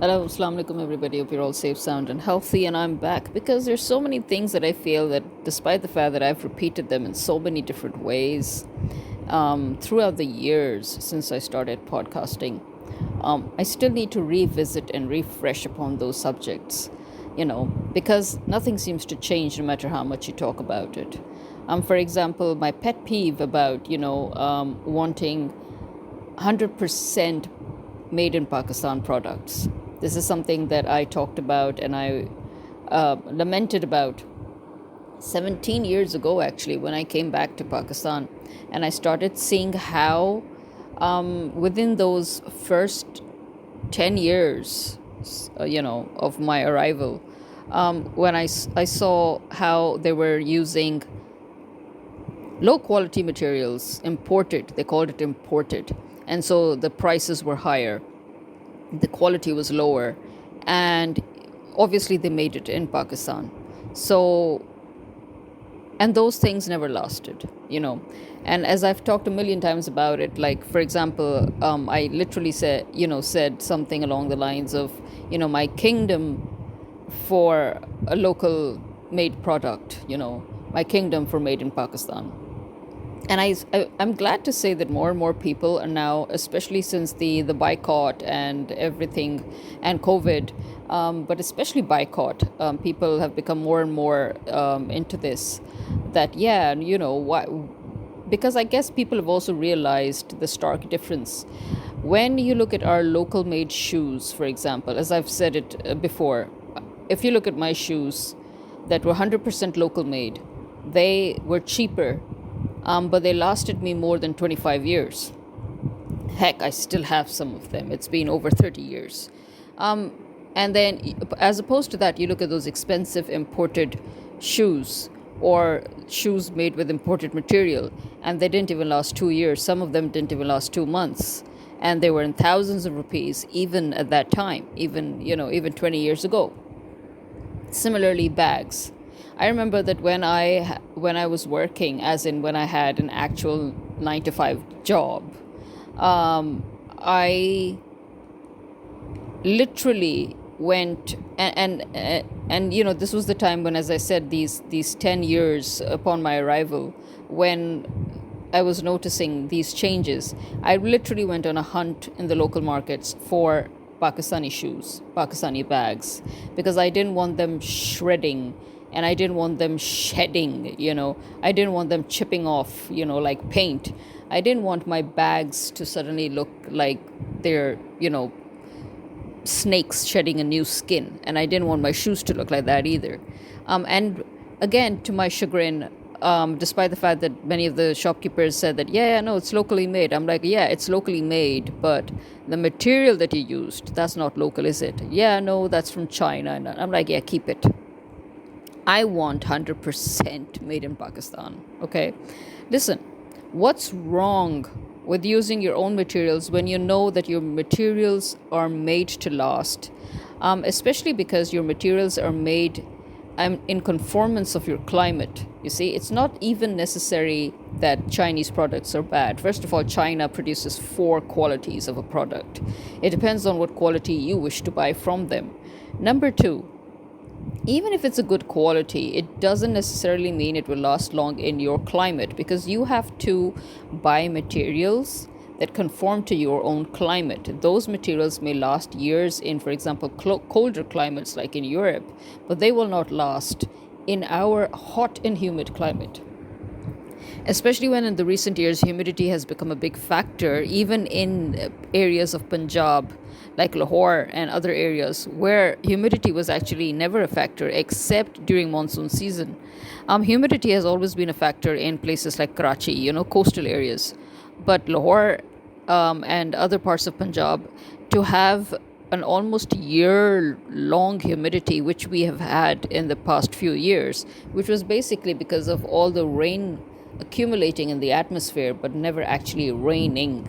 Hello, Assalamu alaikum everybody. Hope you're all safe, sound, and healthy. And I'm back because there's so many things that I feel that, despite the fact that I've repeated them in so many different ways throughout the years since I started podcasting, I still need to revisit and refresh upon those subjects, because nothing seems to change no matter how much you talk about it. For example, my pet peeve about, wanting 100% made in Pakistan products. This is something that I talked about and I lamented about 17 years ago, actually, when I came back to Pakistan. And I started seeing how, within those first 10 years, of my arrival, when I saw how they were using low quality materials, imported, they called it imported. And so the prices were higher, the quality was lower, and obviously they made it in Pakistan. So, and those things never lasted. And as I've talked a million times about it, like, for example, I literally said something along the lines of, my kingdom for a local made product, my kingdom for made in Pakistan. And I'm glad to say that more and more people are now, especially since the boycott and everything, and COVID, but especially boycott, people have become more and more into this. That, yeah, why? Because I guess people have also realized the stark difference. When you look at our local made shoes, for example, as I've said it before, if you look at my shoes that were 100% local made, they were cheaper, but they lasted me more than 25 years. Heck, I still have some of them. It's been over 30 years. And then, as opposed to that, you look at those expensive imported shoes or shoes made with imported material, and they didn't even last 2 years. Some of them didn't even last 2 months. And they were in thousands of rupees, even at that time, even 20 years ago. Similarly, bags. I remember that when I was working, as in when I had an actual 9 to 5 job, I literally went and this was the time when, as I said, these 10 years upon my arrival, when I was noticing these changes, I literally went on a hunt in the local markets for Pakistani shoes, Pakistani bags, because I didn't want them shredding and I didn't want them shedding. I didn't want them chipping off, like paint. I didn't want my bags to suddenly look like they're, snakes shedding a new skin. And I didn't want my shoes to look like that either. And again, to my chagrin, despite the fact that many of the shopkeepers said that, yeah, no, it's locally made. I'm like, yeah, it's locally made, but the material that you used, that's not local, is it? Yeah, no, that's from China. And I'm like, yeah, keep it. I want 100% made in Pakistan. Okay? Listen, what's wrong with using your own materials when you know that your materials are made to last? Especially because your materials are made in conformance of your climate. You see, it's not even necessary that Chinese products are bad. First of all, China produces 4 qualities of a product. It depends on what quality you wish to buy from them. Number 2, even if it's a good quality, it doesn't necessarily mean it will last long in your climate, because you have to buy materials that conform to your own climate. Those materials may last years in, for example, colder climates like in Europe, but they will not last in our hot and humid climate. Especially when in the recent years humidity has become a big factor, even in areas of Punjab like Lahore and other areas where humidity was actually never a factor except during monsoon season. Humidity has always been a factor in places like Karachi, coastal areas. But Lahore and other parts of Punjab, to have an almost year-long humidity, which we have had in the past few years, which was basically because of all the rain accumulating in the atmosphere but never actually raining.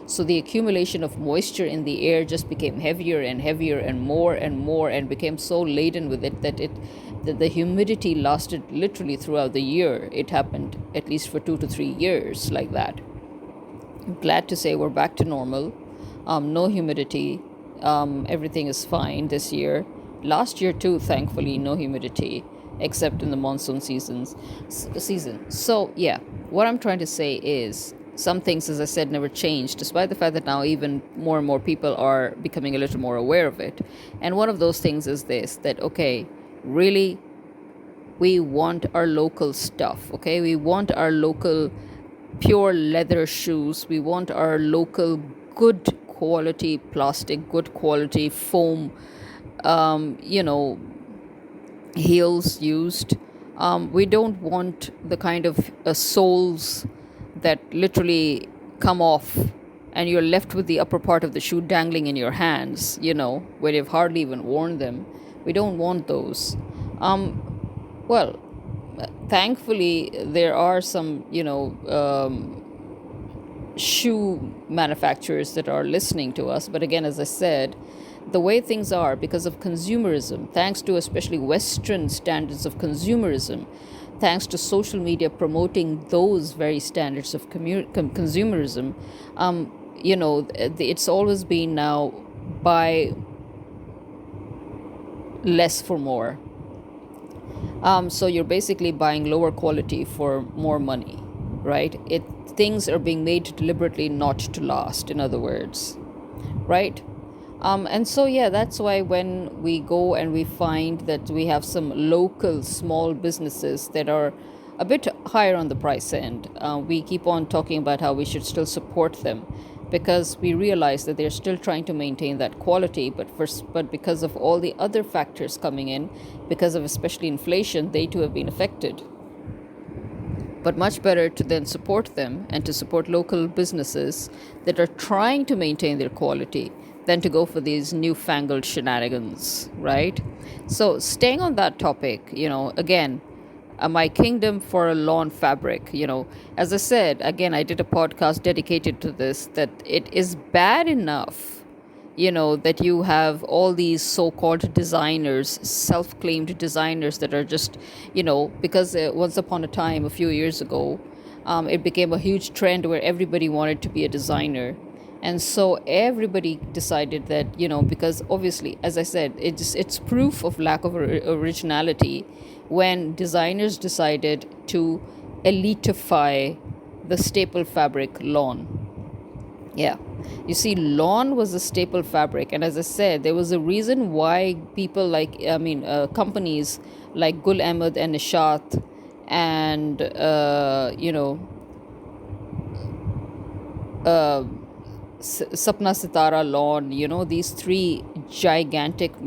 So the accumulation of moisture in the air just became heavier and heavier and more and became so laden with it that the humidity lasted literally throughout the year. It happened at least for 2 to 3 years like that. I'm glad to say we're back to normal. No humidity, Everything is fine this year. Last year too, thankfully, no humidity except in the monsoon season. So yeah, what I'm trying to say is some things, as I said, never change, despite the fact that now even more and more people are becoming a little more aware of it. And one of those things is this: that okay, really, we want our local stuff. Okay, we want our local pure leather shoes. We want our local good quality plastic, good quality foam, you know, heels used. We don't want the kind of soles that literally come off and you're left with the upper part of the shoe dangling in your hands, when you've hardly even worn them. We don't want those. Well, thankfully, there are some, shoe manufacturers that are listening to us. But again, as I said, the way things are, because of consumerism, thanks to especially Western standards of consumerism, thanks to social media promoting those very standards of consumerism, it's always been now buy less for more. So you're basically buying lower quality for more money, right? Things are being made deliberately not to last, in other words, right? And so, yeah, that's why when we go and we find that we have some local small businesses that are a bit higher on the price end, we keep on talking about how we should still support them, because we realize that they're still trying to maintain that quality, but because of all the other factors coming in, because of especially inflation, they too have been affected. But much better to then support them and to support local businesses that are trying to maintain their quality than to go for these newfangled shenanigans, right? So staying on that topic, again, my kingdom for a lawn fabric, as I said, again, I did a podcast dedicated to this, that it is bad enough, that you have all these so-called designers, self-claimed designers that are just, because once upon a time, a few years ago, it became a huge trend where everybody wanted to be a designer. And so everybody decided that, because obviously, as I said, it's proof of lack of originality when designers decided to elitify the staple fabric lawn. Yeah. You see, lawn was a staple fabric. And as I said, there was a reason why people companies like Gul Ahmed and Nishat and, Sapna Sitara lawn, these three gigantic,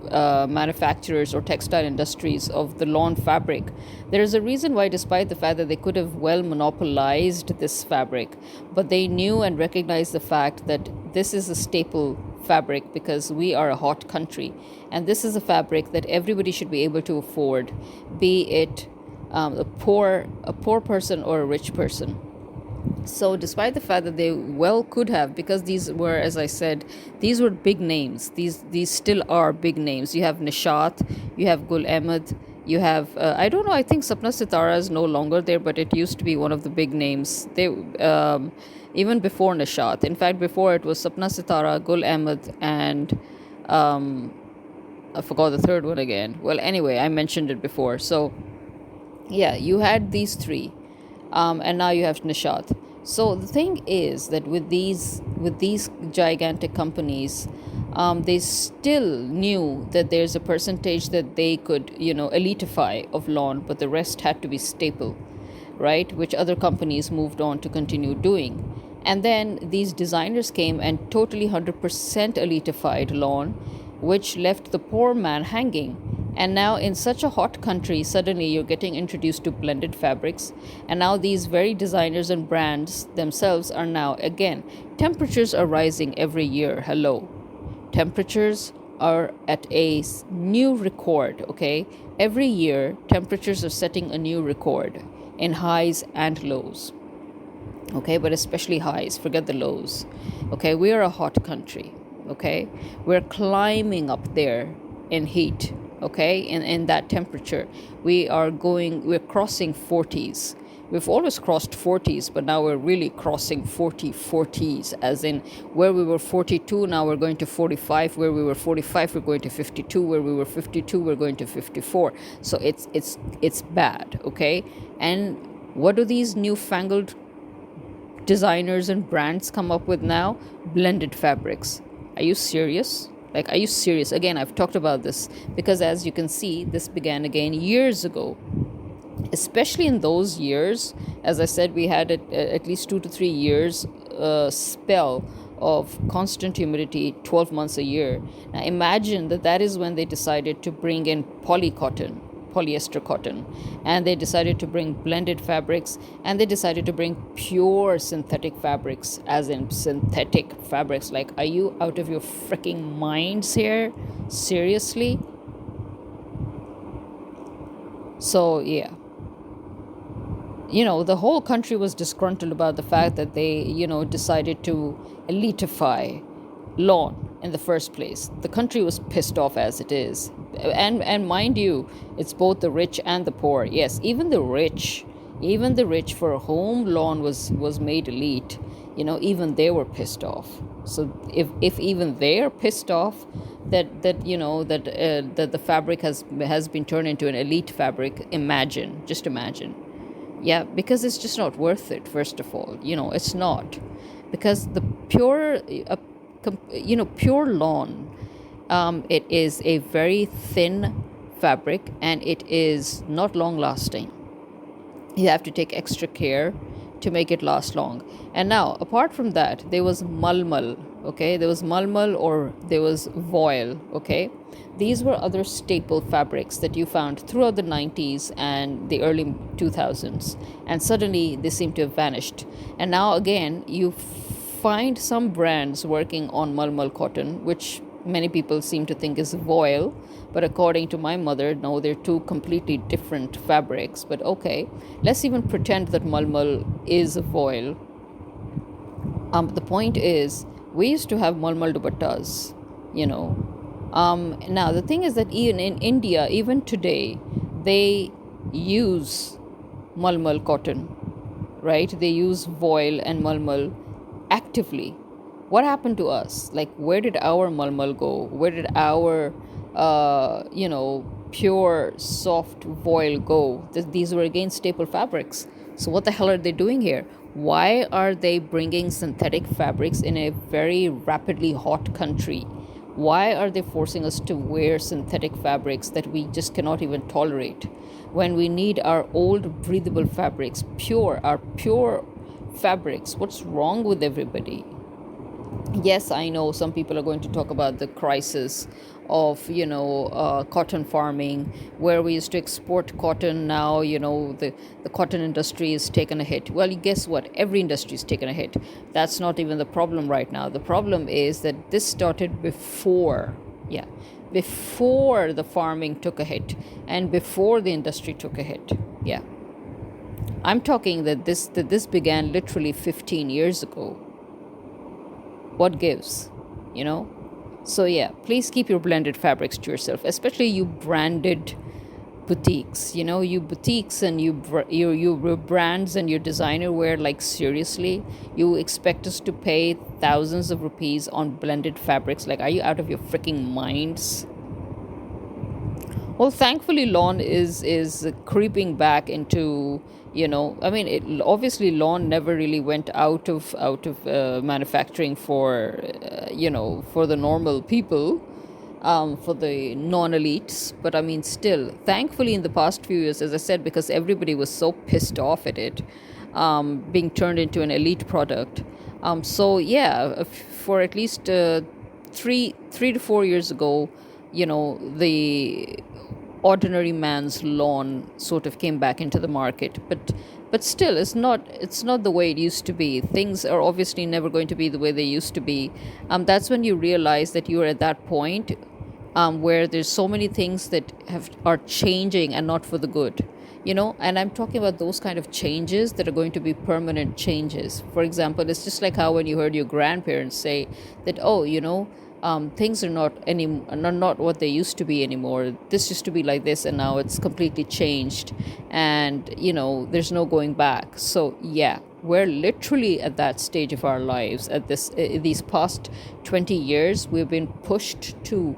manufacturers or textile industries of the lawn fabric. There is a reason why, despite the fact that they could have well monopolized this fabric, but they knew and recognized the fact that this is a staple fabric because we are a hot country. And this is a fabric that everybody should be able to afford, be it a poor person or a rich person. So despite the fact that they well could have, because these were, as I said, these were big names. These still are big names. You have Nishat, you have Gul Ahmed, you have, I don't know, I think Sapna Sitara is no longer there, but it used to be one of the big names. They even before Nishat. In fact, before it was Sapna Sitara, Gul Ahmed, and I forgot the third one again. Well, anyway, I mentioned it before. So yeah, you had these three. And now you have Nishat. So the thing is that with these gigantic companies, they still knew that there's a percentage that they could, elitify of lawn, but the rest had to be staple, right? Which other companies moved on to continue doing. And then these designers came and totally 100% elitified lawn, which left the poor man hanging. And now in such a hot country, suddenly you're getting introduced to blended fabrics. And now these very designers and brands themselves are now, again, temperatures are rising every year. Hello. Temperatures are at a new record, okay? Every year, temperatures are setting a new record in highs and lows. Okay, but especially highs, forget the lows. Okay, we are a hot country. Okay, we're climbing up there in heat. Okay, in that temperature, we're crossing 40s. We've always crossed 40s, but now we're really crossing 40s, as in where we were 42, now we're going to 45, where we were 45, we're going to 52, where we were 52, we're going to 54. So it's bad, okay? And what do these newfangled designers and brands come up with now? Blended fabrics. Are you serious? Like, are you serious? Again, I've talked about this because, as you can see, this began again years ago. Especially in those years, as I said, we had at least 2 to 3 years spell of constant humidity, 12 months a year. Now imagine that is when they decided to bring in polyester cotton, and they decided to bring blended fabrics, and they decided to bring pure synthetic fabrics, as in synthetic fabrics. Like, are you out of your freaking minds here? Seriously? So yeah, the whole country was disgruntled about the fact that they, decided to elitify lawn in the first place. The country was pissed off as it is. And mind you, it's both the rich and the poor. Yes, even the rich for whom lawn was made elite, even they were pissed off. So if even they're pissed off that the fabric has been turned into an elite fabric, just imagine. Yeah, because it's just not worth it. First of all, it's not, because the pure lawn, it is a very thin fabric, and it is not long lasting. You have to take extra care to make it last long. And now, apart from that, there was mulmul, okay? There was mulmul, or there was voile, okay? These were other staple fabrics that you found throughout the 90s and the early 2000s. And suddenly, they seem to have vanished. And now, again, you find some brands working on mulmul cotton, which many people seem to think is voile. But according to my mother, no, they're two completely different fabrics. But okay, let's even pretend that mulmul is a voile. The point is, we used to have mulmul dupattas, Now, the thing is that even in India, even today, they use mulmul cotton, right? They use voile and mulmul actively. What happened to us? Like, where did our mulmul go? Where did our, pure, soft voile go? These were again staple fabrics. So what the hell are they doing here? Why are they bringing synthetic fabrics in a very rapidly hot country? Why are they forcing us to wear synthetic fabrics that we just cannot even tolerate, when we need our old breathable fabrics, our pure fabrics? What's wrong with everybody? Yes, I know some people are going to talk about the crisis of cotton farming, where we used to export cotton. Now the cotton industry is taken a hit. Well, guess what? Every industry is taken a hit. That's not even the problem right now. The problem is that this started before the farming took a hit, and before the industry took a hit. Yeah, I'm talking that this began literally 15 years ago. What gives, So yeah, please keep your blended fabrics to yourself, especially you branded boutiques. You boutiques and your brands and your designer wear. Like, seriously, you expect us to pay thousands of rupees on blended fabrics? Like, are you out of your freaking minds? Well, thankfully, lawn is creeping back into, obviously lawn never really went out of manufacturing for for the normal people, for the non-elites. But still, thankfully, in the past few years, as I said, because everybody was so pissed off at it being turned into an elite product. So yeah, for at least 3 to 4 years ago, the ordinary man's lawn sort of came back into the market, but still, it's not the way it used to be. Things are obviously never going to be the way they used to be. That's when you realize that you're at that point where there's so many things that are changing, and not for the good. And I'm talking about those kind of changes that are going to be permanent changes. For example, it's just like how when you heard your grandparents say that, things are not what they used to be anymore. This used to be like this, and now it's completely changed, and there's no going back. So yeah, we're literally at that stage of our lives. At these past 20 years, we've been pushed to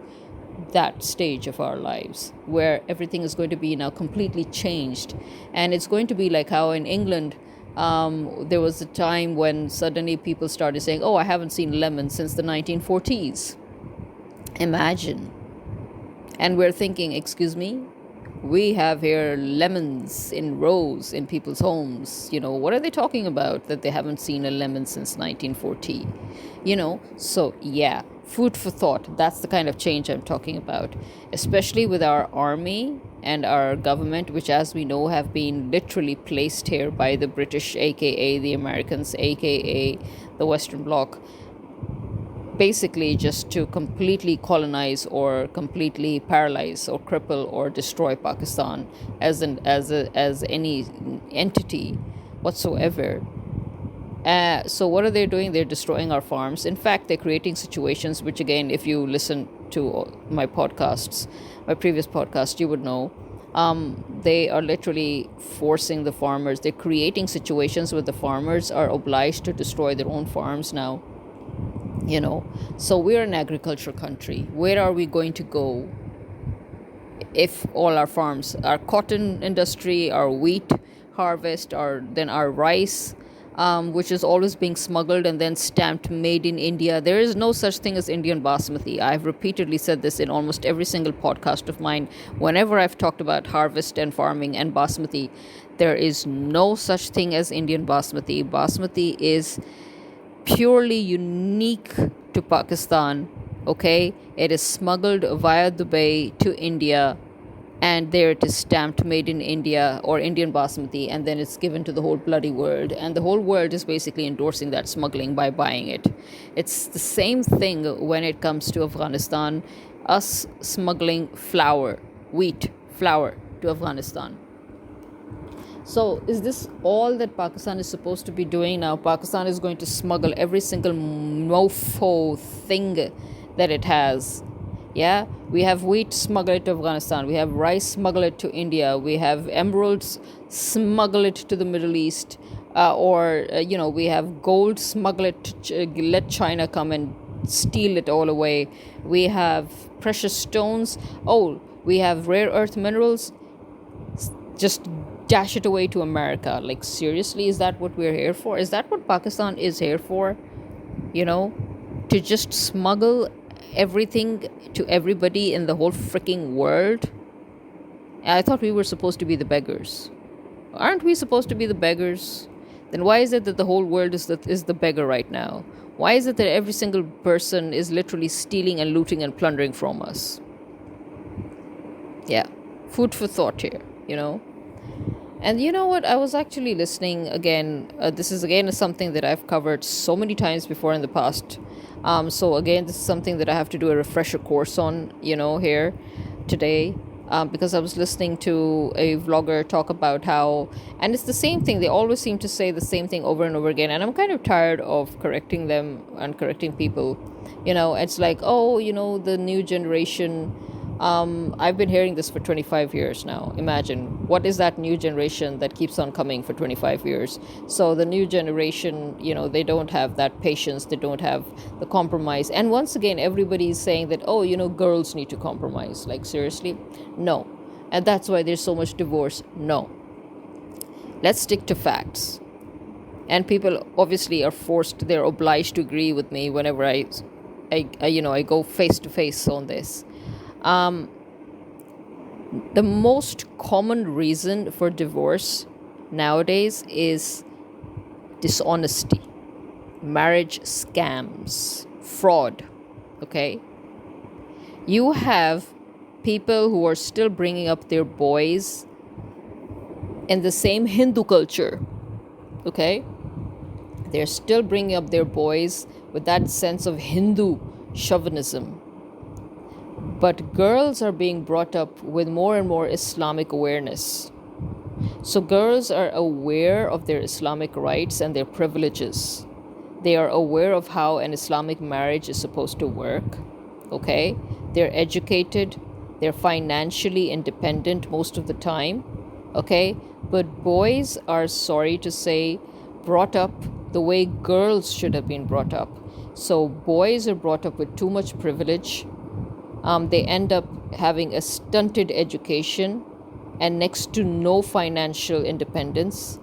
that stage of our lives where everything is going to be now completely changed. And it's going to be like how in England, there was a time when suddenly people started saying, oh, I haven't seen lemon since the 1940s. Imagine. And we're thinking, excuse me, we have here lemons in rows in people's homes. What are they talking about that they haven't seen a lemon since 1940? So yeah, food for thought. That's the kind of change I'm talking about, especially with our army and our government, which, as we know, have been literally placed here by the British, aka the Americans, aka the Western Bloc, basically just to completely colonize or completely paralyze or cripple or destroy Pakistan as any entity whatsoever. So what are they doing? They're destroying our farms. In fact, they're creating situations which, again, if you listen to my previous podcast, you would know. They are literally forcing the farmers. They're creating situations where the farmers are obliged to destroy their own farms now. So we're an agricultural country. Where are we going to go if all our farms, our cotton industry, our wheat harvest, then our rice, which is always being smuggled and then stamped made in India? There is no such thing as Indian basmati. I've repeatedly said this in almost every single podcast of mine. Whenever I've talked about harvest and farming and basmati, there is no such thing as Indian basmati. Basmati is purely unique to Pakistan, okay? It is smuggled via Dubai to India, and there it is stamped made in India or Indian basmati, and then it's given to the whole bloody world, and the whole world is basically endorsing that smuggling by buying it. It's the same thing when it comes to Afghanistan, us smuggling wheat flour to Afghanistan. So is this all that Pakistan is supposed to be doing now? Pakistan is going to smuggle every single mofo thing that it has. Yeah, we have wheat, smuggle it to Afghanistan. We have rice, smuggle it to India. We have emeralds, smuggle it to the Middle East. We have gold, smuggle it, let China come and steal it all away. We have precious stones. Oh, we have rare earth minerals. Just dash it away to America. Like, seriously, is that what we're here for? Is that what Pakistan is here for? To just smuggle everything to everybody in the whole freaking world? I thought we were supposed to be the beggars. Aren't we supposed to be the beggars? Then why is it that the whole world is the beggar right now? Why is it that every single person is literally stealing and looting and plundering from us? Yeah, food for thought here. And you know what? I was actually listening again. This is again something that I've covered so many times before in the past. So again, this is something that I have to do a refresher course on, here today. Because I was listening to a vlogger talk about how, and it's the same thing. They always seem to say the same thing over and over again. And I'm kind of tired of correcting them and correcting people. It's like, oh, the new generation. I've been hearing this for 25 years now. Imagine, what is that new generation that keeps on coming for 25 years? So the new generation, they don't have that patience. They don't have the compromise. And once again, everybody's saying that, oh, girls need to compromise. Like, seriously? No. And that's why there's so much divorce. No. Let's stick to facts. And people obviously are they're obliged to agree with me whenever I go face to face on this. The most common reason for divorce nowadays is dishonesty, marriage scams, fraud. Okay? You have people who are still bringing up their boys in the same Hindu culture. Okay? They're still bringing up their boys with that sense of Hindu chauvinism. But girls are being brought up with more and more Islamic awareness. So girls are aware of their Islamic rights and their privileges. They are aware of how an Islamic marriage is supposed to work. Okay? They're educated. They're financially independent most of the time. Okay? But boys are, sorry to say, brought up the way girls should have been brought up. So boys are brought up with too much privilege. They end up having a stunted education and next to no financial independence.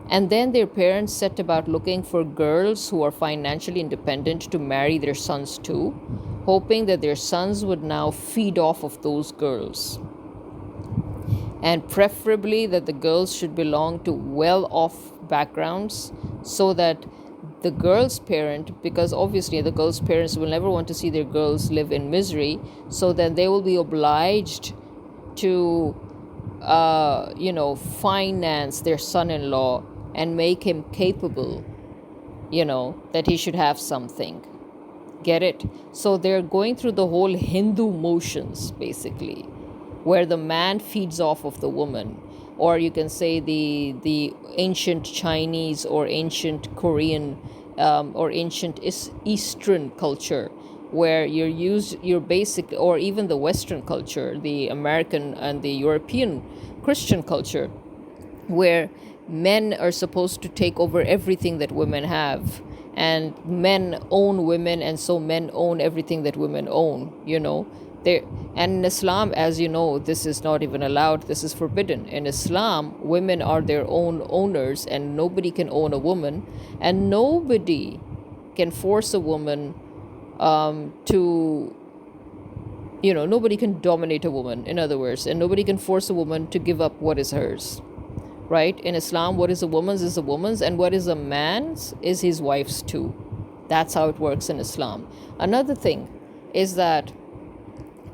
And then their parents set about looking for girls who are financially independent to marry their sons to, hoping that their sons would now feed off of those girls. And preferably that the girls should belong to well-off backgrounds so that the girl's parent, because obviously the girl's parents will never want to see their girls live in misery, so then they will be obliged to, finance their son-in-law and make him capable, that he should have something. Get it? So they're going through the whole Hindu motions, basically, where the man feeds off of the woman. Or you can say the ancient Chinese or ancient Korean or ancient Eastern culture, where you're basic, or even the Western culture, the American and the European Christian culture, where men are supposed to take over everything that women have, and men own women, and so men own everything that women own, there. And in Islam, as you know, this is not even allowed. This is forbidden. In Islam, women are their own owners, and nobody can own a woman, and nobody can force a woman to, nobody can dominate a woman, in other words, and nobody can force a woman to give up what is hers. Right? In Islam, what is a woman's is a woman's, and what is a man's is his wife's too. That's how it works in Islam. Another thing is that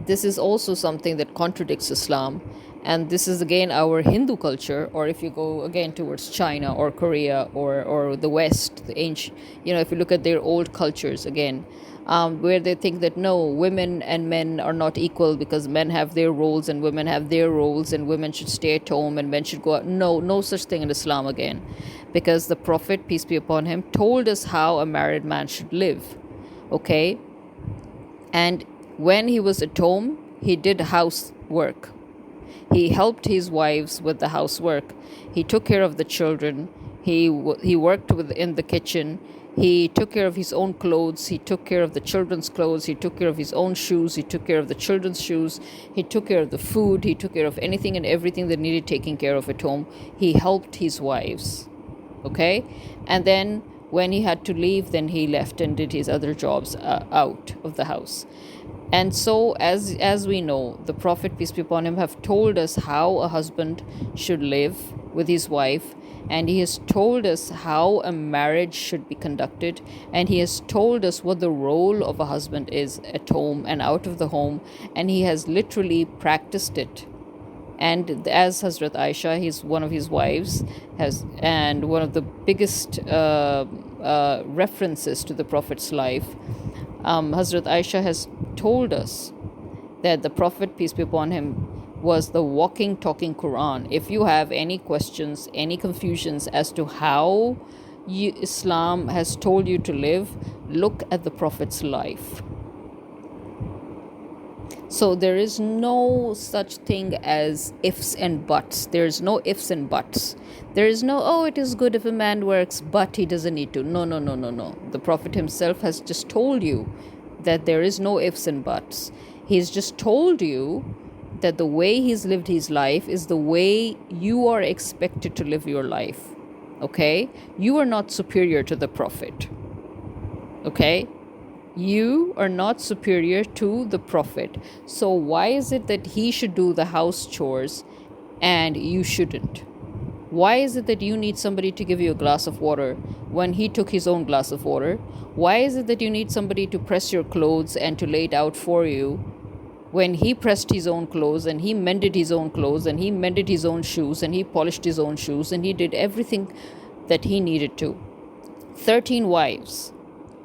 this is also something that contradicts Islam, and this is again our Hindu culture, or if you go again towards China or Korea or the West, the ancient, if you look at their old cultures again, where they think that no, women and men are not equal because men have their roles and women have their roles, and women should stay at home and men should go out. No such thing in Islam again, because the Prophet, peace be upon him, told us how a married man should live. Okay? And when he was at home, he did housework. He helped his wives with the housework. He took care of the children. He worked in the kitchen. He took care of his own clothes. He took care of the children's clothes. He took care of his own shoes. He took care of the children's shoes. He took care of the food. He took care of anything and everything that needed taking care of at home. He helped his wives. Okay? And then when he had to leave, then he left and did his other jobs out of the house. And so, as we know, the Prophet, peace be upon him, have told us how a husband should live with his wife, and he has told us how a marriage should be conducted, and he has told us what the role of a husband is at home and out of the home, and he has literally practiced it. And as Hazrat Aisha, he's one of his wives, and one of the biggest references to the Prophet's life, Hazrat Aisha has told us that the Prophet, peace be upon him, was the walking, talking Quran. If you have any questions, any confusions as to how Islam has told you to live, look at the Prophet's life. So there is no such thing as ifs and buts. There is no ifs and buts. There is no, it is good if a man works, but he doesn't need to. No. The Prophet himself has just told you that there is no ifs and buts. He's just told you that the way he's lived his life is the way you are expected to live your life. Okay? You are not superior to the Prophet. Okay? You are not superior to the Prophet. So why is it that he should do the house chores and you shouldn't? Why is it that you need somebody to give you a glass of water when he took his own glass of water? Why is it that you need somebody to press your clothes and to lay it out for you when he pressed his own clothes and he mended his own clothes and he mended his own shoes and he polished his own shoes and he did everything that he needed to? 13 wives.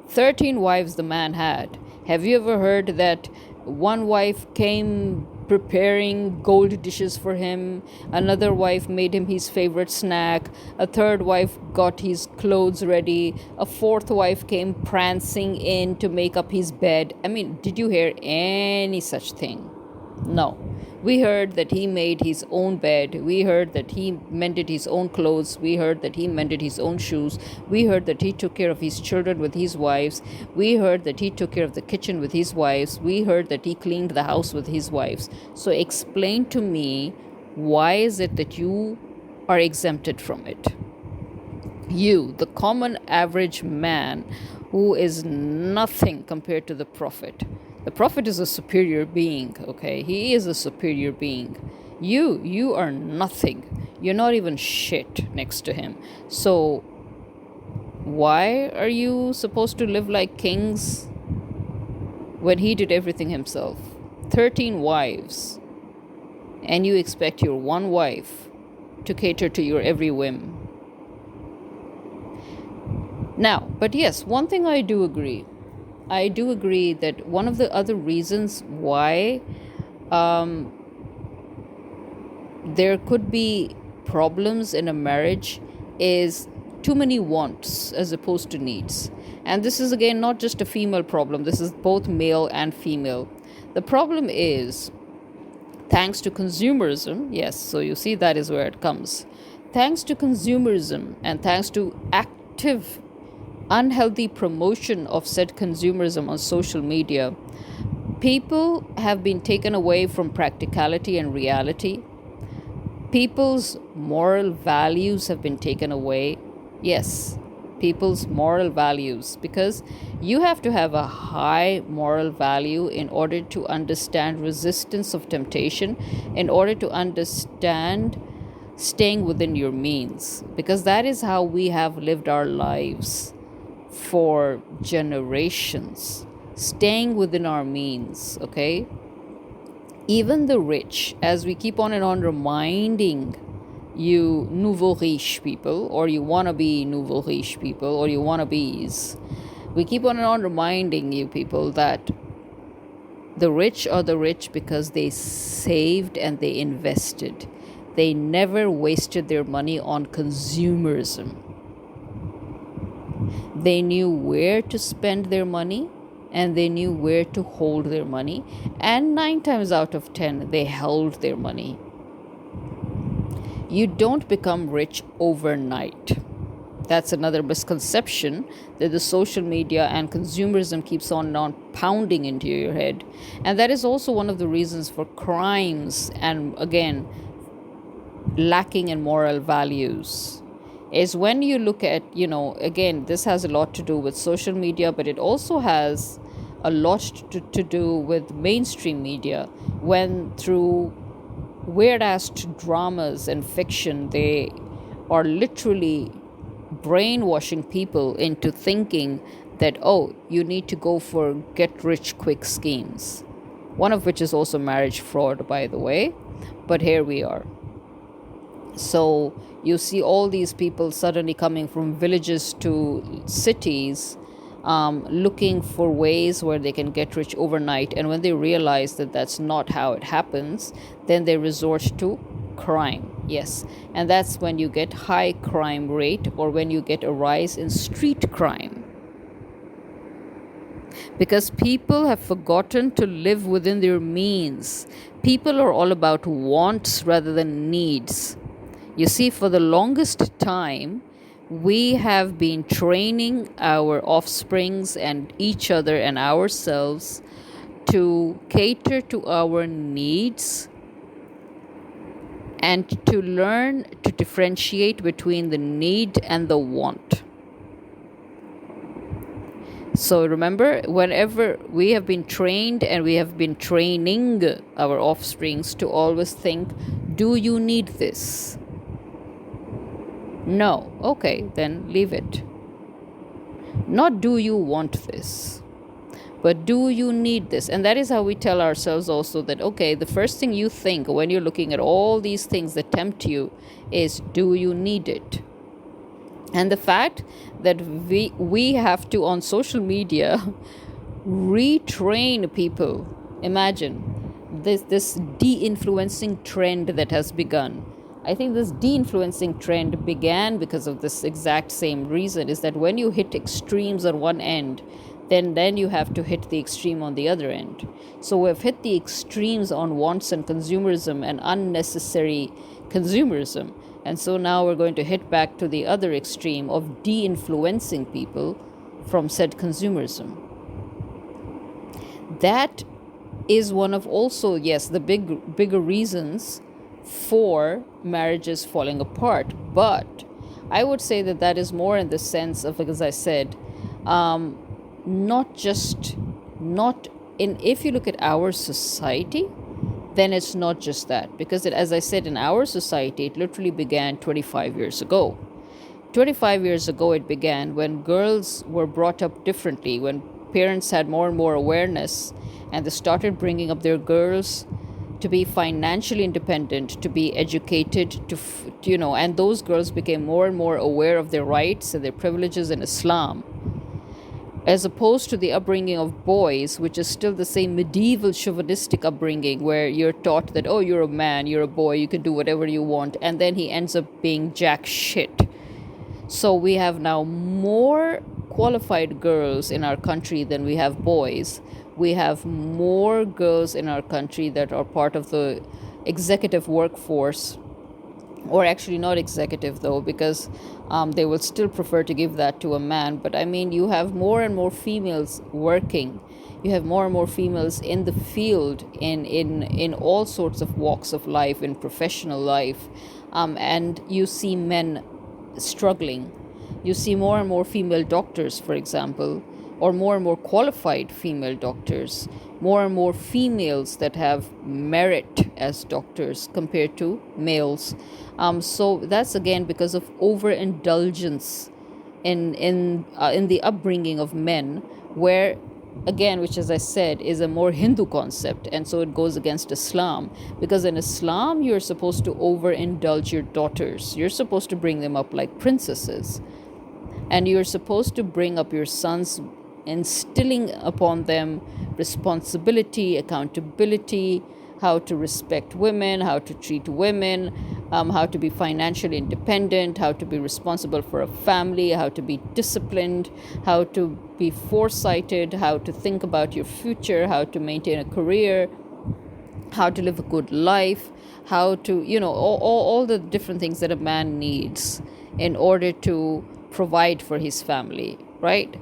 13 wives the man had. Have you ever heard that one wife came preparing gold dishes for him. Another wife made him his favorite snack. A third wife got his clothes ready. A fourth wife came prancing in to make up his bed. I mean, did you hear any such thing? No. We heard that he made his own bed. We heard that he mended his own clothes. We heard that he mended his own shoes. We heard that he took care of his children with his wives. We heard that he took care of the kitchen with his wives. We heard that he cleaned the house with his wives. So explain to me, why is it that you are exempted from it? You, the common average man who is nothing compared to the Prophet. The Prophet is a superior being, okay? He is a superior being. You are nothing. You're not even shit next to him. So, why are you supposed to live like kings when he did everything himself? 13 wives. And you expect your one wife to cater to your every whim. Now, but yes, one thing I do agree that one of the other reasons why there could be problems in a marriage is too many wants as opposed to needs. And this is again not just a female problem, this is both male and female. The problem is, thanks to consumerism, yes, so you see that is where it comes. Thanks to consumerism and thanks to active unhealthy promotion of said consumerism on social media, people have been taken away from practicality and reality. People's moral values have been taken away. Yes, people's moral values, because you have to have a high moral value in order to understand resistance of temptation, in order to understand staying within your means, because that is how we have lived our lives for generations, staying within our means, okay? Even the rich, as we keep on and on reminding you nouveau riche people, or you want to be nouveau riche people, or you want to be's, we keep on and on reminding you people that the rich are the rich because they saved and they invested. They never wasted their money on consumerism. They knew where to spend their money and they knew where to hold their money. And 9 times out of 10, they held their money. You don't become rich overnight. That's another misconception that the social media and consumerism keeps on and on pounding into your head. And that is also one of the reasons for crimes and, again, lacking in moral values. Is when you look at, again, this has a lot to do with social media, but it also has a lot to do with mainstream media, when through weird-ass dramas and fiction, they are literally brainwashing people into thinking that, oh, you need to go for get-rich-quick schemes. One of which is also marriage fraud, by the way. But here we are. So you see all these people suddenly coming from villages to cities, looking for ways where they can get rich overnight. And when they realize that that's not how it happens, then they resort to crime. Yes. And that's when you get high crime rate, or when you get a rise in street crime. Because people have forgotten to live within their means. People are all about wants rather than needs. You see, for the longest time, we have been training our offsprings and each other and ourselves to cater to our needs and to learn to differentiate between the need and the want. So remember, whenever we have been trained and we have been training our offsprings to always think, do you need this? No. Okay, then leave it. Not do you want this, but do you need this? And that is how we tell ourselves also that, okay, the first thing you think when you're looking at all these things that tempt you is, do you need it? And the fact that we have to, on social media, retrain people. Imagine, this de-influencing trend that has begun. I think this de-influencing trend began because of this exact same reason, is that when you hit extremes on one end, then you have to hit the extreme on the other end. So we've hit the extremes on wants and consumerism and unnecessary consumerism. And so now we're going to hit back to the other extreme of de-influencing people from said consumerism. That is one of also, yes, the bigger reasons for marriages falling apart. But I would say that that is more in the sense of, as I said, not just, not in, if you look at our society, then it's not just that. Because as I said, in our society, it literally began 25 years ago. 25 years ago, it began when girls were brought up differently, when parents had more and more awareness, and they started bringing up their girls to be financially independent, to be educated, and those girls became more and more aware of their rights and their privileges in Islam, as opposed to the upbringing of boys, which is still the same medieval chauvinistic upbringing where you're taught that, oh, you're a man, you're a boy, you can do whatever you want, and then he ends up being jack shit. So we have now more qualified girls in our country than we have boys. We have more girls in our country that are part of the executive workforce, or actually not executive though, because they will still prefer to give that to a man. But I mean, you have more and more females working. You have more and more females in the field, in all sorts of walks of life, in professional life, and you see men struggling. You see more and more female doctors, for example, or more and more qualified female doctors, more and more females that have merit as doctors compared to males. So that's again because of overindulgence in the upbringing of men, where again, which as I said is a more Hindu concept, and so it goes against Islam, because in Islam you're supposed to overindulge your daughters. You're supposed to bring them up like princesses, and you're supposed to bring up your sons, instilling upon them responsibility, accountability, how to respect women, how to treat women, how to be financially independent, how to be responsible for a family, how to be disciplined, how to be foresighted, how to think about your future, how to maintain a career, how to live a good life, how to, all the different things that a man needs in order to provide for his family, right?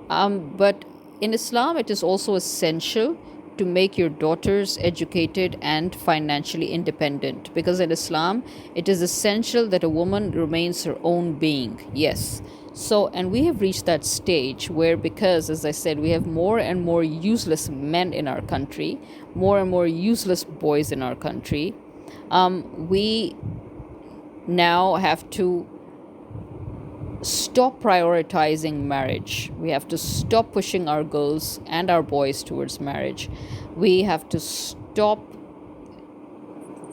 But in Islam, it is also essential to make your daughters educated and financially independent, because in Islam, it is essential that a woman remains her own being. Yes. So, and we have reached that stage where, because, as I said, we have more and more useless men in our country, more and more useless boys in our country, we now have to stop prioritizing marriage. We have to stop pushing our girls and our boys towards marriage. We have to stop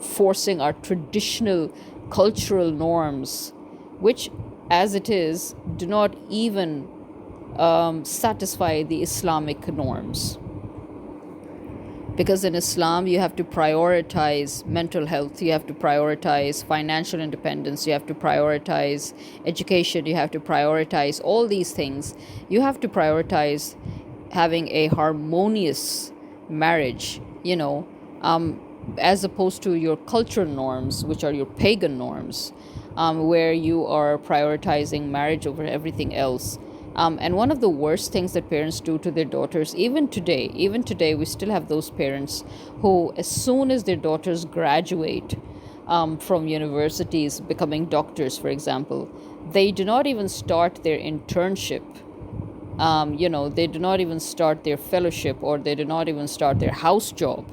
forcing our traditional cultural norms, which, as it is, do not even satisfy the Islamic norms. Because in Islam, you have to prioritize mental health, you have to prioritize financial independence, you have to prioritize education, you have to prioritize all these things. You have to prioritize having a harmonious marriage, as opposed to your cultural norms, which are your pagan norms, where you are prioritizing marriage over everything else. And one of the worst things that parents do to their daughters, even today, we still have those parents who, as soon as their daughters graduate from universities, becoming doctors, for example, they do not even start their internship. They do not even start their fellowship, or they do not even start their house job.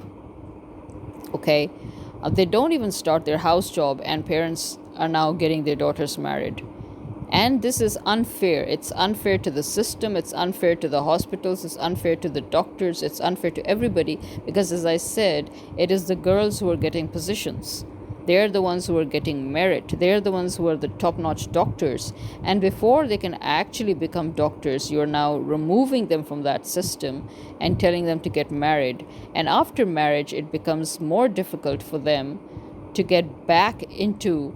Okay? They don't even start their house job, and parents are now getting their daughters married. And this is unfair. It's unfair to the system. It's unfair to the hospitals. It's unfair to the doctors. It's unfair to everybody, because, as I said, it is the girls who are getting positions. They're the ones who are getting merit. They're the ones who are the top notch doctors. And before they can actually become doctors, you're now removing them from that system and telling them to get married. And after marriage, it becomes more difficult for them to get back into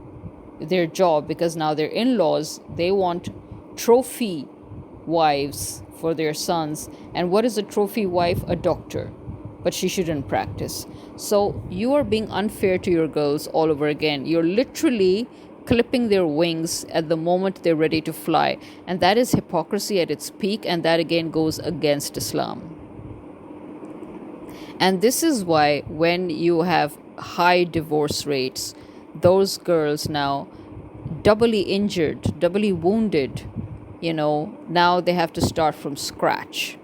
their job because now their in laws, they want trophy wives for their sons. And what is a trophy wife? A doctor. But she shouldn't practice. So you are being unfair to your girls all over again. You're literally clipping their wings at the moment they're ready to fly. And that is hypocrisy at its peak. And that again goes against Islam. And this is why when you have high divorce rates, those girls now doubly injured, doubly wounded, now they have to start from scratch.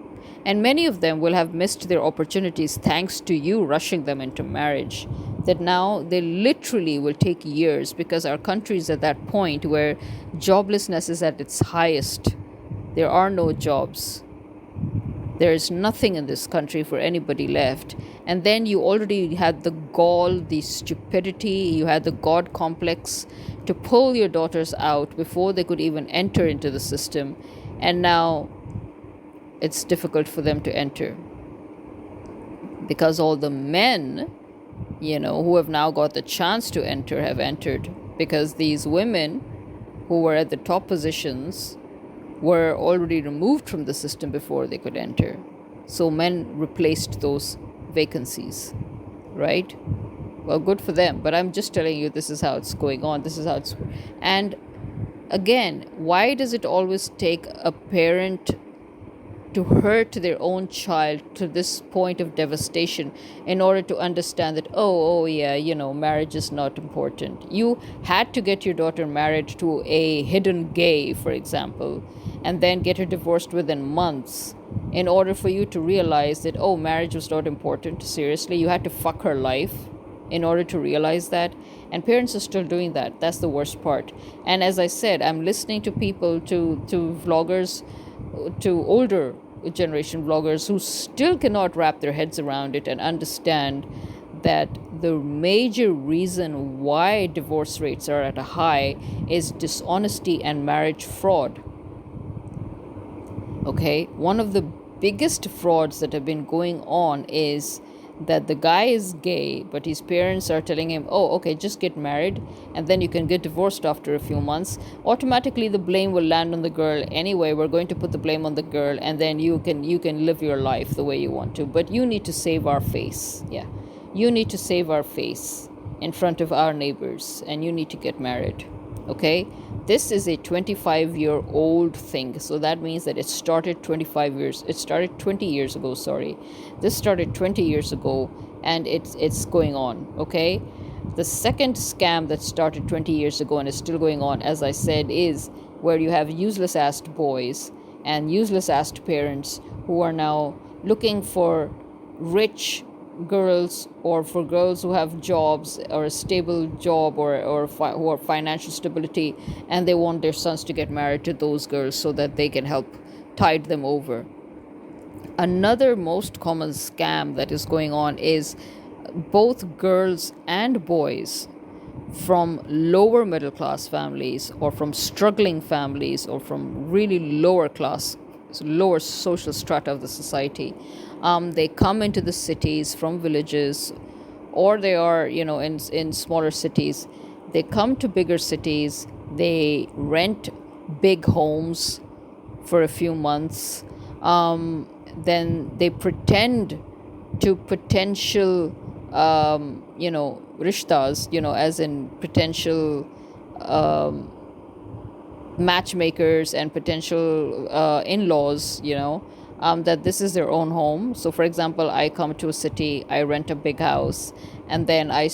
And many of them will have missed their opportunities thanks to you rushing them into marriage. That now they literally will take years because our country is at that point where joblessness is at its highest. There are no jobs. There is nothing in this country for anybody left. And then you already had the gall, the stupidity, you had the God complex to pull your daughters out before they could even enter into the system. And now it's difficult for them to enter because all the men, who have now got the chance to enter have entered because these women who were at the top positions were already removed from the system before they could enter. So men replaced those vacancies, right? Well, good for them. But I'm just telling you, this is how it's going on. This is how it's... And again, why does it always take a parent to hurt their own child to this point of devastation in order to understand that, oh yeah, marriage is not important? You had to get your daughter married to a hidden gay, for example, and then get her divorced within months in order for you to realize that, oh, marriage was not important. Seriously, you had to fuck her life in order to realize that. And parents are still doing that. That's the worst part. And as I said, I'm listening to people, to vloggers, to older generation vloggers who still cannot wrap their heads around it and understand that the major reason why divorce rates are at a high is dishonesty and marriage fraud. Okay, one of the biggest frauds that have been going on is that the guy is gay, but his parents are telling him, oh, okay, just get married and then you can get divorced after a few months. Automatically the blame will land on the girl anyway. We're going to put the blame on the girl, and then you can live your life the way you want to. But you need to save our face. Yeah, you need to save our face in front of our neighbors, and you need to get married. Okay, this is a 25-year-old thing, so that means that it started 20 years ago. This started 20 years ago, and it's going on. Okay, the second scam that started 20 years ago and is still going on, as I said, is where you have useless ass boys and useless ass parents who are now looking for rich girls, or for girls who have jobs or a stable job, or who are financial stability, and they want their sons to get married to those girls so that they can help tide them over. Another most common scam that is going on is both girls and boys from lower middle class families, or from struggling families, or from really lower social strata of the society. They come into the cities from villages, or they are, in smaller cities. They come to bigger cities. They rent big homes for a few months. Then they pretend to potential, rishtas, as in potential matchmakers and potential in-laws, that this is their own home. So for example, I come to a city, I rent a big house, and then I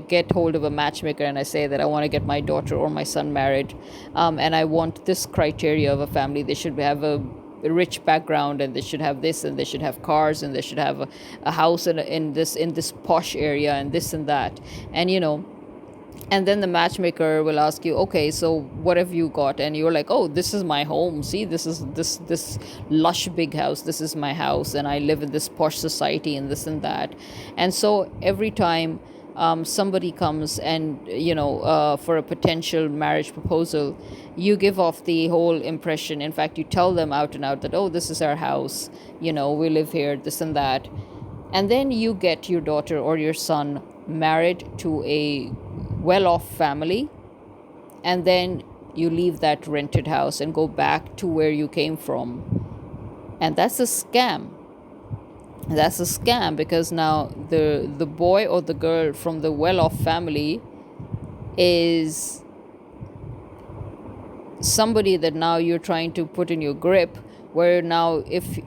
get hold of a matchmaker and I say that I want to get my daughter or my son married, and I want this criteria of a family. They should have a rich background, and they should have this, and they should have cars, and they should have a house in this posh area, and this and that, and And then the matchmaker will ask you, okay, so what have you got? And you're like, oh, this is my home. See, this is this lush big house. This is my house, and I live in this posh society and this and that. And so every time somebody comes and for a potential marriage proposal, you give off the whole impression. In fact, you tell them out and out that, oh, this is our house, we live here, this and that. And then you get your daughter or your son married to a well-off family, and then you leave that rented house and go back to where you came from. And that's a scam. That's a scam, because now the boy or the girl from the well-off family is somebody that now you're trying to put in your grip, where now if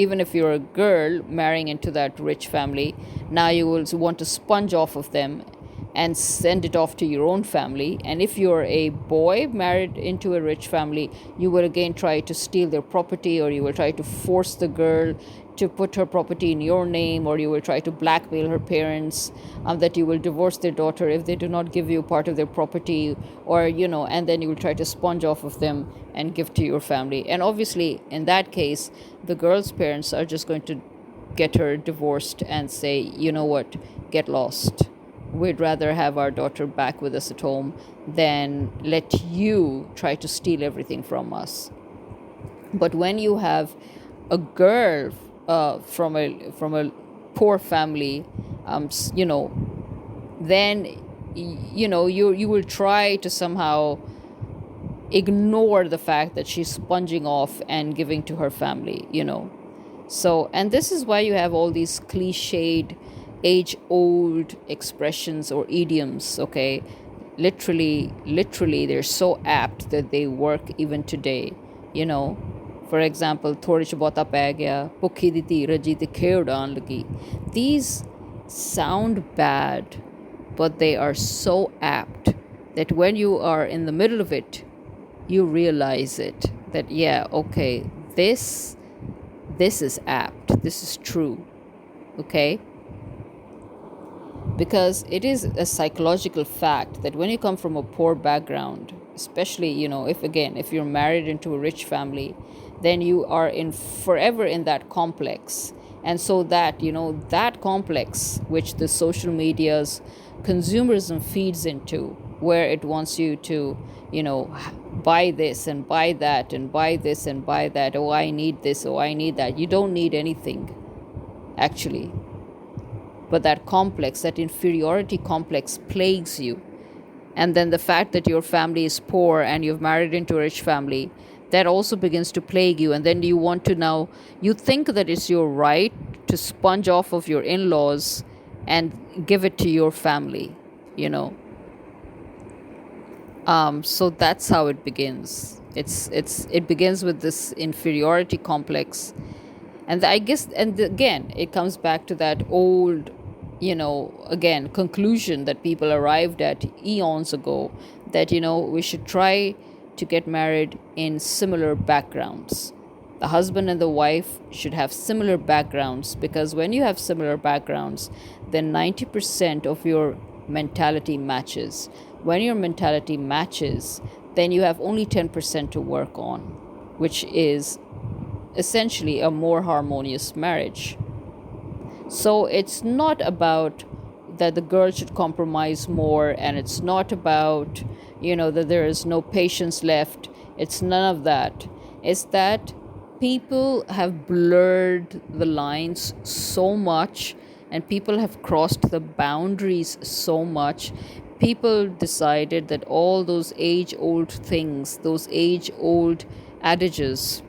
even if you're a girl marrying into that rich family, now you will want to sponge off of them and send it off to your own family. And if you're a boy married into a rich family, you will again try to steal their property, or you will try to force the girl to put her property in your name, or you will try to blackmail her parents that you will divorce their daughter if they do not give you part of their property, or and then you will try to sponge off of them and give to your family. And obviously in that case, the girl's parents are just going to get her divorced and say, you know what, get lost. We'd rather have our daughter back with us at home than let you try to steal everything from us. But when you have a girl from a poor family, then you will try to somehow ignore the fact that she's sponging off and giving to her family. So, and this is why you have all these cliched, age-old expressions or idioms. Okay, literally, they're so apt that they work even today. For example, thodi ch bahta pੈ gaya, ਭੁੱਖੀ ਦੀ ਧੀ ਰੱਜੀ ਤੇ ਖੇ ਉਡਾਣ ਲੱਗੀ. These sound bad, but they are so apt that when you are in the middle of it, you realize it, that yeah, okay, this is apt, this is true. Okay, because it is a psychological fact that when you come from a poor background, especially if you're married into a rich family, then you are forever in that complex. And so that that complex which the social media's consumerism feeds into, where it wants you to buy this and buy that and buy this and buy that, oh, I need this, oh, I need that. You don't need anything, actually. But that complex, that inferiority complex, plagues you. And then the fact that your family is poor and you've married into a rich family, that also begins to plague you. And then you think that it's your right to sponge off of your in-laws and give it to your family, so that's how it begins. It begins with this inferiority complex. And I guess, and again, it comes back to that old, again, conclusion that people arrived at eons ago, that, we should try to get married in similar backgrounds. The husband and the wife should have similar backgrounds, because when you have similar backgrounds, then 90% of your mentality matches. When your mentality matches, then you have only 10% to work on, which is essentially a more harmonious marriage. So it's not about that the girl should compromise more, and it's not about, that there is no patience left. It's none of that. It's that people have blurred the lines so much, and people have crossed the boundaries so much. People decided that all those age-old things, those age-old adages,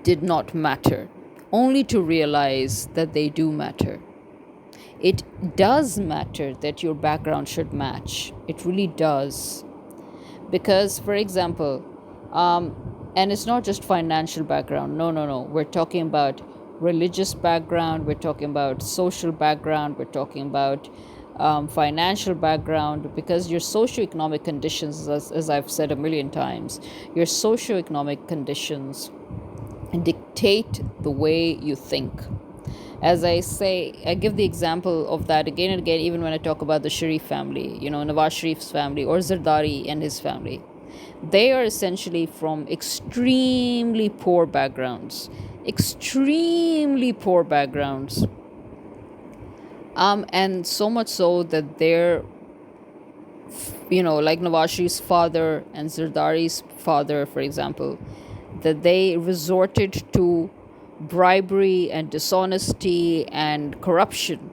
did not matter, only to realize that they do matter. It does matter that your background should match. It really does. Because, for example, and it's not just financial background. No. We're talking about religious background. We're talking about social background. We're talking about financial background, because your socioeconomic conditions, as I've said a million times, your socioeconomic conditions dictate the way you think. As I say, I give the example of that again and again, even when I talk about the Sharif family, Nawaz Sharif's family or Zardari and his family. They are essentially from extremely poor backgrounds. Extremely poor backgrounds. And so much so that they're, like Nawaz Sharif's father and Zardari's father, for example, that they resorted to bribery and dishonesty and corruption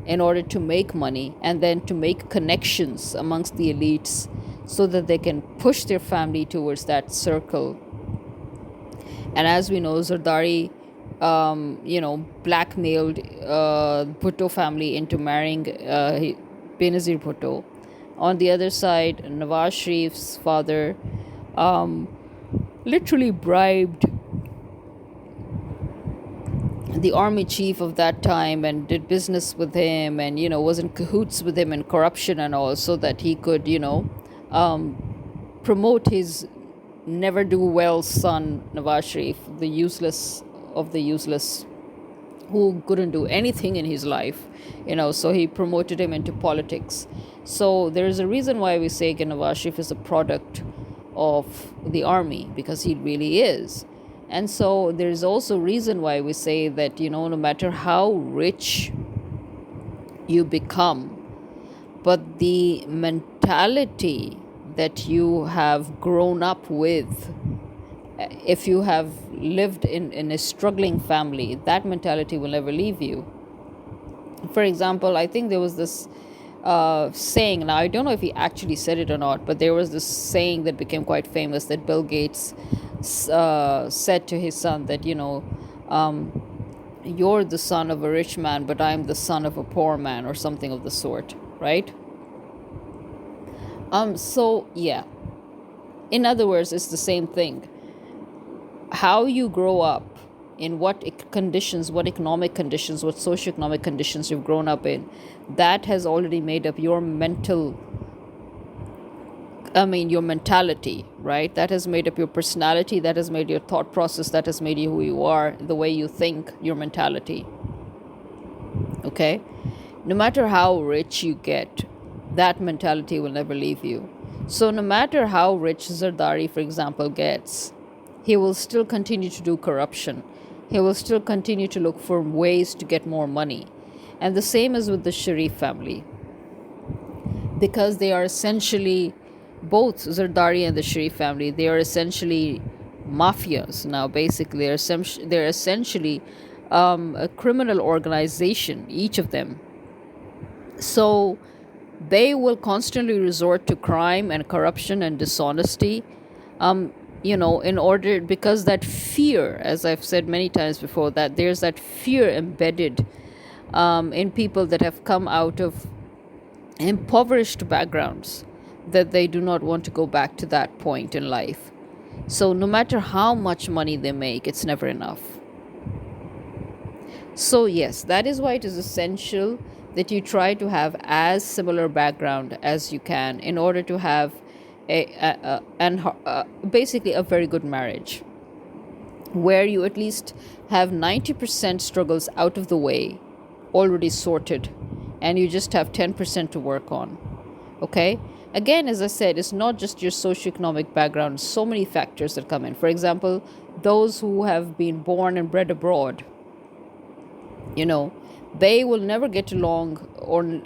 in order to make money and then to make connections amongst the elites so that they can push their family towards that circle. And as we know, Zardari, blackmailed Bhutto family into marrying Benazir Bhutto. On the other side, Nawaz Sharif's father literally bribed the army chief of that time and did business with him and was in cahoots with him in corruption and all, so that he could promote his never do well son Nawaz Sharif, the useless of the useless, who couldn't do anything in his life, so he promoted him into politics. So there is a reason why we say Nawaz Sharif is a product of the army, because he really is. And so there's also reason why we say that, no matter how rich you become, but the mentality that you have grown up with, if you have lived in a struggling family, that mentality will never leave you. For example, I think there was this saying, now I don't know if he actually said it or not, but there was this saying that became quite famous that Bill Gates said to his son that, you're the son of a rich man, but I'm the son of a poor man, or something of the sort, right? So yeah, in other words, it's the same thing. How you grow up, in what conditions, what economic conditions, what socioeconomic conditions you've grown up in, that has already made up your your mentality, right? That has made up your personality, that has made your thought process, that has made you who you are, the way you think, your mentality. Okay? No matter how rich you get, that mentality will never leave you. So no matter how rich Zardari, for example, gets, he will still continue to do corruption. He will still continue to look for ways to get more money. And the same is with the Sharif family, because they are essentially, both Zardari and the Sharif family, they are essentially mafias now. Basically, they're essentially a criminal organization, each of them. So they will constantly resort to crime and corruption and dishonesty, in order, because that fear, as I've said many times before, that there's that fear embedded in people that have come out of impoverished backgrounds, that they do not want to go back to that point in life. So no matter how much money they make, it's never enough. So yes, that is why it is essential that you try to have as similar background as you can in order to have basically a very good marriage, where you at least have 90% struggles out of the way, already sorted, and you just have 10% to work on. Okay? Again, as I said, it's not just your socioeconomic background, so many factors that come in. For example, those who have been born and bred abroad, they will never get along,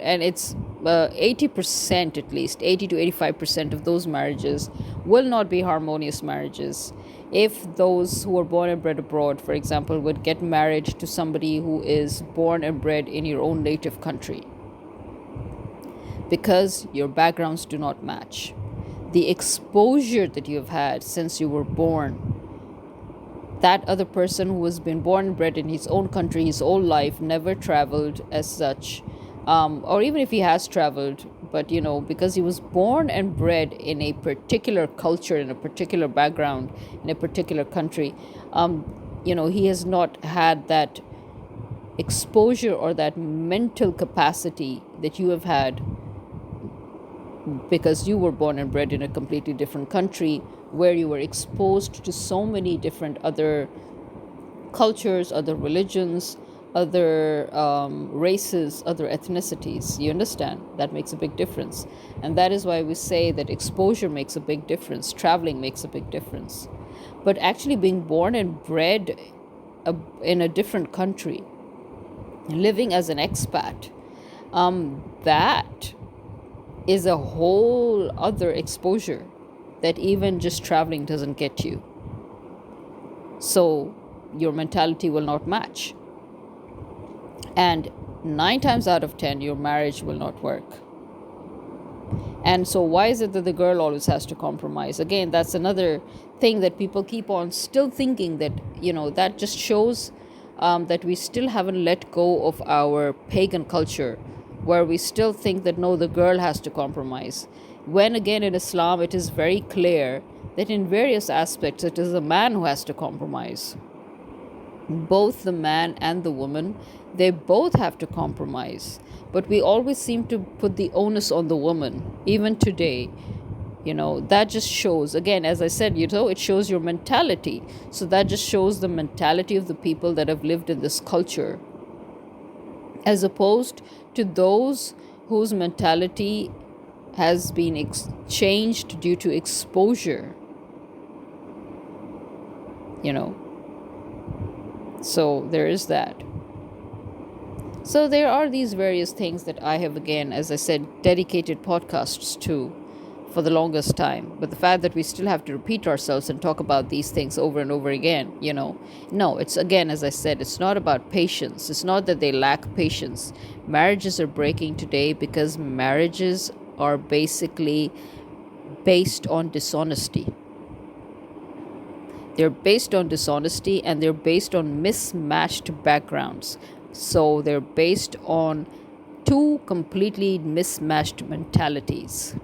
and it's 80%, at least 80 to 85% of those marriages will not be harmonious marriages. If those who are born and bred abroad, for example, would get married to somebody who is born and bred in your own native country, because your backgrounds do not match, the exposure that you have had since you were born, that other person who has been born and bred in his own country his whole life, never traveled as such, or even if he has traveled, but because he was born and bred in a particular culture, in a particular background, in a particular country, he has not had that exposure or that mental capacity that you have had, because you were born and bred in a completely different country, where you were exposed to so many different other cultures, other religions, other races, other ethnicities. You understand? That makes a big difference. And that is why we say that exposure makes a big difference, traveling makes a big difference. But actually, being born and bred in a different country, living as an expat, that is a whole other exposure that even just traveling doesn't get you. So your mentality will not match. And 9 times out of 10, your marriage will not work. And so, why is it that the girl always has to compromise? Again, that's another thing that people keep on still thinking that, that just shows that we still haven't let go of our pagan culture, where we still think that no, the girl has to compromise. When again, in Islam, it is very clear that in various aspects, it is the man who has to compromise. Both the man and the woman, they both have to compromise. But we always seem to put the onus on the woman, even today. That just shows, again, as I said, it shows your mentality. So that just shows the mentality of the people that have lived in this culture, as opposed to those whose mentality has been changed due to exposure. So there is that. So there are these various things that I have, again, as I said, dedicated podcasts to for the longest time. But the fact that we still have to repeat ourselves and talk about these things over and over again, no, it's, again, as I said, it's not about patience. It's not that they lack patience. Marriages are breaking today because marriages are basically based on dishonesty. They're based on dishonesty, and they're based on mismatched backgrounds. So they're based on two completely mismatched mentalities.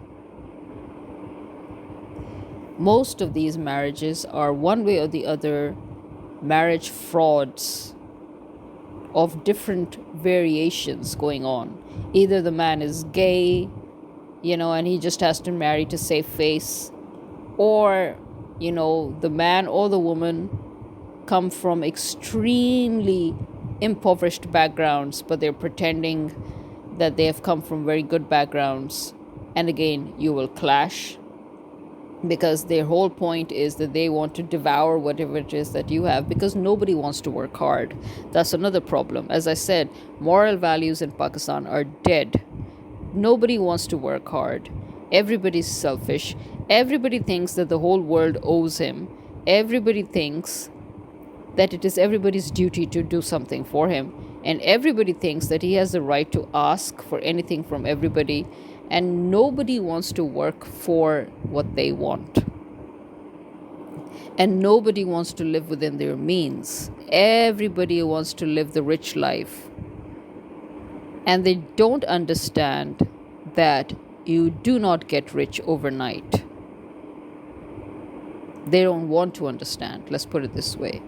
Most of these marriages are, one way or the other, marriage frauds of different variations going on. Either the man is gay, and he just has to marry to save face, or the man or the woman come from extremely impoverished backgrounds, but they're pretending that they have come from very good backgrounds. And again, you will clash, because their whole point is that they want to devour whatever it is that you have, because nobody wants to work hard. That's another problem. As I said, moral values in Pakistan are dead. Nobody wants to work hard. Everybody's selfish. Everybody thinks that the whole world owes him. Everybody thinks that it is everybody's duty to do something for him. And everybody thinks that he has the right to ask for anything from everybody. And nobody wants to work for what they want. And nobody wants to live within their means. Everybody wants to live the rich life. And they don't understand that you do not get rich overnight. They don't want to understand. Let's put it this way.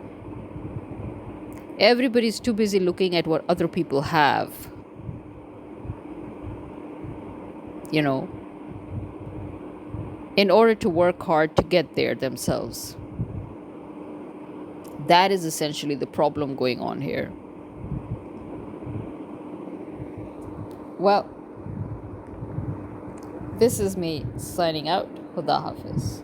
Everybody's too busy looking at what other people have. In order to work hard to get there themselves. That is essentially the problem going on here. Well, this is me signing out. Khuda Hafiz.